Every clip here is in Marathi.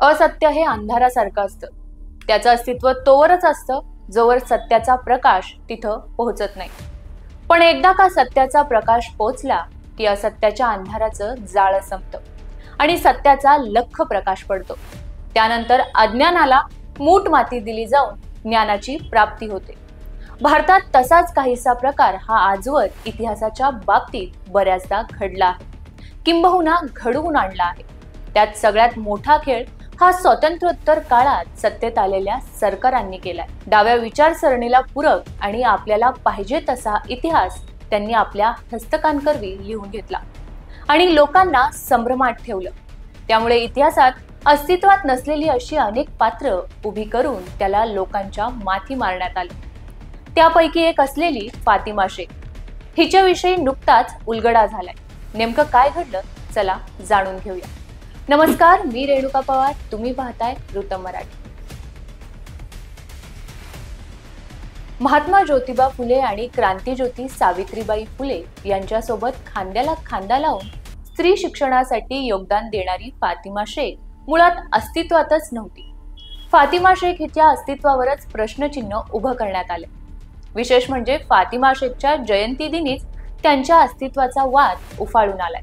असत्य हे अंधारासारखं असतं. त्याचं अस्तित्व तोवरच असतं जोवर सत्याचा प्रकाश तिथं पोहोचत नाही. पण एकदा का सत्याचा प्रकाश पोहोचला की असत्याच्या अंधाराचं जाळं संपतं आणि सत्याचा लख्ख प्रकाश पडतो. त्यानंतर अज्ञानाला मूठ माती दिली जाऊन ज्ञानाची प्राप्ती होते. भारतात तसाच काहीसा प्रकार हा आजवर इतिहासाच्या बाबतीत बऱ्याचदा घडला आहे, किंबहुना घडवून आणला आहे. त्यात सगळ्यात मोठा खेळ हा स्वातंत्र्योत्तर काळात सत्तेत आलेल्या सरकारांनी केलाय. डाव्या विचारसरणीला पूरक आणि आपल्याला पाहिजे तसा इतिहास त्यांनी आपल्या हस्तकांकरवी लिहून घेतला आणि लोकांना संभ्रमात ठेवलं. त्यामुळे इतिहासात अस्तित्वात नसलेली अशी अनेक पात्र उभी करून त्याला लोकांच्या माथी मारण्यात आलं. त्यापैकी एक असलेली फातिमा शेख हिच्याविषयी नुकताच उलगडा झालाय. नेमकं काय घडलं, चला जाणून घेऊया. नमस्कार, मी रेणुका पवार, तुम्ही पाहताय वृत्तम मराठी. महात्मा ज्योतिबा फुले आणि क्रांतीज्योती सावित्रीबाई फुले यांच्यासोबत खांद्याला खांदा लावून स्त्री शिक्षणासाठी योगदान देणारी फातिमा शेख मुळात अस्तित्वातच नव्हती. फातिमा शेख हिच्या अस्तित्वावरच प्रश्नचिन्ह उभं करण्यात आले. विशेष म्हणजे फातिमा शेखच्या जयंती दिनीच त्यांच्या अस्तित्वाचा वाद उफाळून आलाय.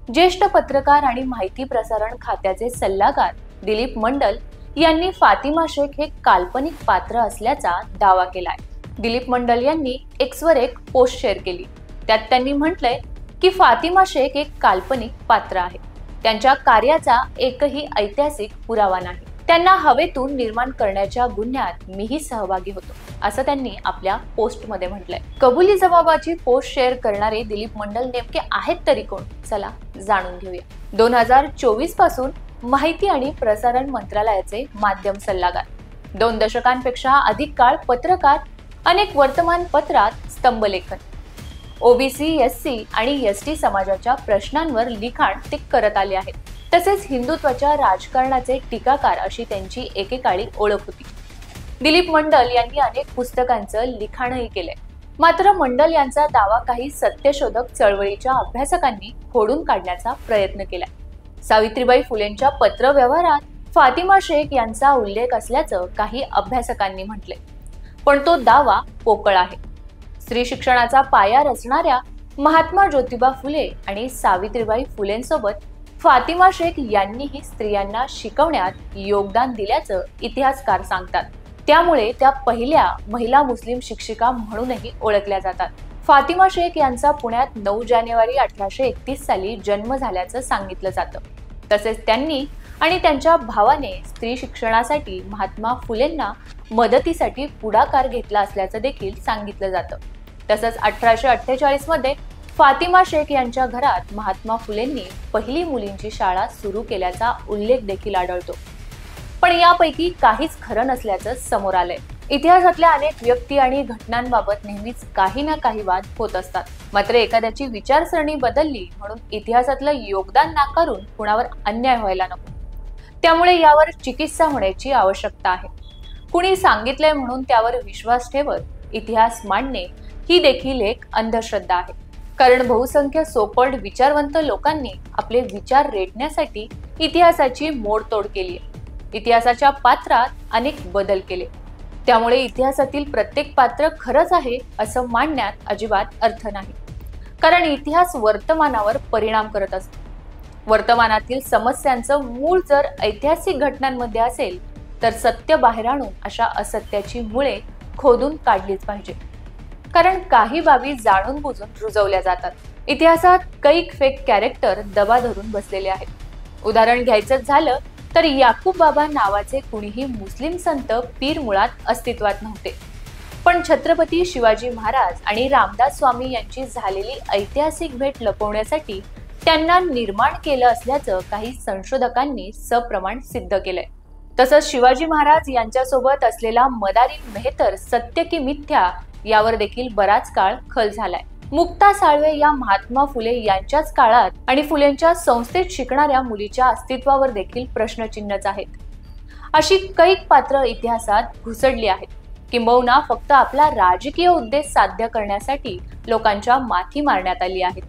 ज्येष्ठ पत्रकार आणि माहिती प्रसारण खात्याचे सल्लागार दिलीप मंडल यांनी फातिमा शेख हे काल्पनिक पात्र असल्याचा दावा केलाय. दिलीप मंडल यांनी एक्सवर एक पोस्ट शेअर केली. त्यात त्यांनी म्हटलंय की फातिमा शेख एक काल्पनिक पात्र आहे. त्यांच्या कार्याचा एकही ऐतिहासिक पुरावा नाही. त्यांना हवेतून निर्माण करण्याच्या गुन्ह्यात मीही सहभागी होतो, असं त्यांनी आपल्या पोस्टमध्ये म्हटलंय. कबुली जबाबाची पोस्ट शेअर करणारे दिलीप मंडल नेमके आहेत तरी कोण, चला जाणून घेऊया. 2024 पासून माहिती आणि प्रसारण मंत्रालयाचे माध्यम सल्लागार, 2 दशकांपेक्षा अधिक काळ पत्रकार, अनेक वर्तमानपत्रात स्तंभलेखन, ओबीसी, एससी आणि एसटी समाजाच्या प्रश्नांवर लिखाण ते करत आले आहेत. तसेच हिंदुत्वाच्या राजकारणाचे टीकाकार अशी त्यांची एकेकाळी ओळख होती. दिलीप मंडल यांनी अनेक पुस्तकांचं लिखाणही केलंय. मात्र मंडल यांचा दावा काही सत्यशोधक चळवळीच्या अभ्यासकांनी खोडून काढण्याचा प्रयत्न केलाय. सावित्रीबाई फुलेंच्या पत्रव्यवहारात फातिमा शेख यांचा उल्लेख असल्याचं काही अभ्यासकांनी म्हटले, पण तो दावा पोकळ आहे. स्त्री शिक्षणाचा पाया रचणाऱ्या महात्मा ज्योतिबा फुले आणि सावित्रीबाई फुलेंसोबत फातिमा शेख यांनीही स्त्रियांना शिकवण्यात योगदान दिल्याचं इतिहासकार सांगतात. त्यामुळे त्या पहिल्या महिला मुस्लिम शिक्षिका म्हणूनही ओळखल्या जातात. फातिमा शेख यांचा पुण्यात 9 जानेवारी 1831 साली जन्म झाल्याचं सांगितलं जातं. तसेच त्यांनी आणि त्यांच्या भावाने स्त्री शिक्षणासाठी महात्मा फुलेंना मदतीसाठी पुढाकार घेतला असल्याचं देखील सांगितलं जातं. तसंच 1848 मध्ये फातिमा शेख यांच्या घरात महात्मा फुलेंनी पहिली मुलींची शाळा सुरू केल्याचा उल्लेख देखील आढळतो. पण यापैकी काहीच खरं नसल्याचं समोर आलंय. इतिहासातल्या अनेक व्यक्ती आणि घटनांबाबत नेहमीच काही ना काही वाद होत असतात. मात्र एखाद्याची विचारसरणी बदलली म्हणून इतिहासातलं योगदान नाकारून कुणावर अन्याय व्हायला नको. त्यामुळे यावर चिकित्सा होण्याची आवश्यकता आहे. कुणी सांगितलंय म्हणून त्यावर विश्वास ठेवत इतिहास मांडणे ही देखील एक अंधश्रद्धा आहे. कारण बहुसंख्य सोपल्ड विचारवंत लोकांनी आपले विचार रेटण्यासाठी इतिहासाची मोडतोड केली आहे. इतिहासाच्या पात्रात अनेक बदल केले. त्यामुळे इतिहासातील प्रत्येक पात्र खरंच आहे असं मानण्यात अजिबात अर्थ नाही. कारण इतिहास वर्तमानावर परिणाम करत असतो. वर्तमानातील समस्यांचं मूळ जर ऐतिहासिक घटनांमध्ये असेल तर सत्य बाहेर आणून अशा असत्याची मुळे खोदून काढलीच पाहिजे. कारण काही बाबी जाणून बुजून रुजवल्या जातात. इतिहासात कैक फेक कॅरेक्टर दबा धरून बसलेले आहेत. उदाहरण घ्यायचं झालं तर याकूब बाबा नावाचे कुणीही मुस्लिम संत पीर मुळात अस्तित्वात नव्हते. पण छत्रपती शिवाजी महाराज आणि रामदास स्वामी यांची झालेली ऐतिहासिक भेट लपवण्यासाठी त्यांना निर्माण केलं असल्याचं काही संशोधकांनी सप्रमाण सिद्ध केलंय. तसंच शिवाजी महाराज यांच्यासोबत असलेला मदारी मेहतर सत्य की मिथ्या यावर देखील बराच काळ खल झालाय. मुक्ता साळवे या महात्मा फुले यांच्याच काळात आणि फुलेंच्या संस्थेत शिकणाऱ्या मुलीच्या अस्तित्वावर देखील प्रश्नचिन्हच आहेत. अशी कैक पात्र इतिहासात घुसडली आहेत. किंबहुना फक्त आपला राजकीय उद्देश साध्य करण्यासाठी लोकांच्या माथी मारण्यात आली आहेत.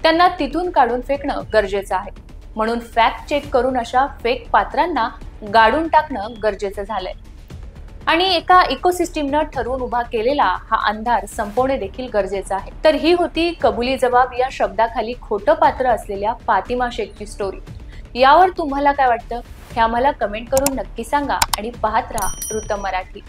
त्यांना तिथून काढून फेकणं गरजेचं आहे. म्हणून फॅक्ट चेक करून अशा फेक पात्रांना गाडून टाकणं गरजेचं झालंय आणि एका इकोसिस्टीमनं ठरवून उभा केलेला हा अंधार संपवणे देखील गरजेचं आहे। तर ही होती कबुली जबाब या शब्दाखाली खोटं पात्र असलेल्या फातिमा शेखची स्टोरी। यावर तुम्हाला काय वाटतं हे आम्हाला कमेंट करून नक्की सांगा आणि पाहत राहा वृत्त मराठी।